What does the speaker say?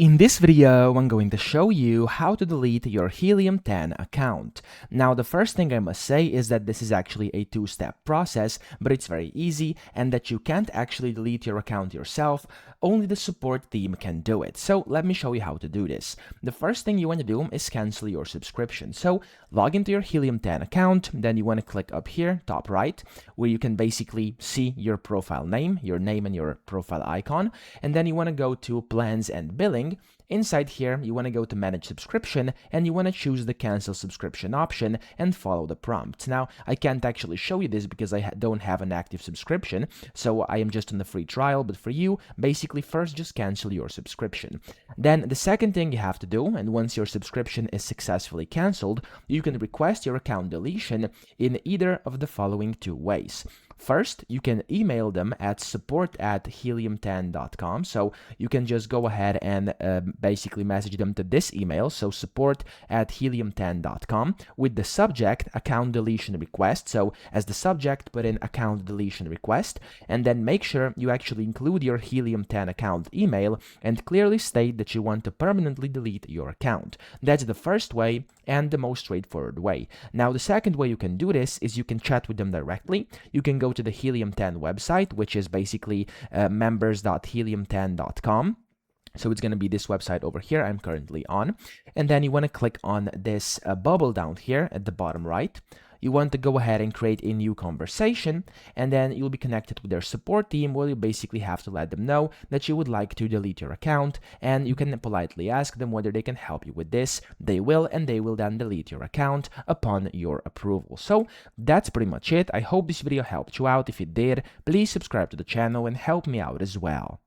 In this video, I'm going to show you how to delete your Helium 10 account. Now, the first thing I must say is that this is actually a two-step process, but it's very easy and that you can't actually delete your account yourself. Only the support team can do it. So let me show you how to do this. The first thing you want to do is cancel your subscription. So log into your Helium 10 account, then you want to click up here, top right, where you can basically see your profile name and your profile icon, and then you want to go to plans and billing. Inside here, you want to go to manage subscription and you want to choose the cancel subscription option and follow the prompts. Now, I can't actually show you this because I don't have an active subscription, so I am just on the free trial, but for you, basically first just cancel your subscription. Then the second thing you have to do, and once your subscription is successfully canceled, you can request your account deletion in either of the following two ways. First, you can email them at support@helium10.com. So you can just go ahead and basically message them to this email, so support@helium10.com, with the subject account deletion request. So as the subject, put in account deletion request, and then make sure you actually include your Helium 10 account email and clearly state that you want to permanently delete your account. That's the first way and the most straightforward way. Now, the second way you can do this is you can chat with them directly. You can go to the Helium 10 website, which is basically members.helium10.com. So it's going to be this website over here I'm currently on. And then you want to click on this bubble down here at the bottom right. You want to go ahead and create a new conversation, and then you'll be connected with their support team, where you basically have to let them know that you would like to delete your account, and you can politely ask them whether they can help you with this. They will, and they will then delete your account upon your approval. So that's pretty much it. I hope this video helped you out. If it did, please subscribe to the channel and help me out as well.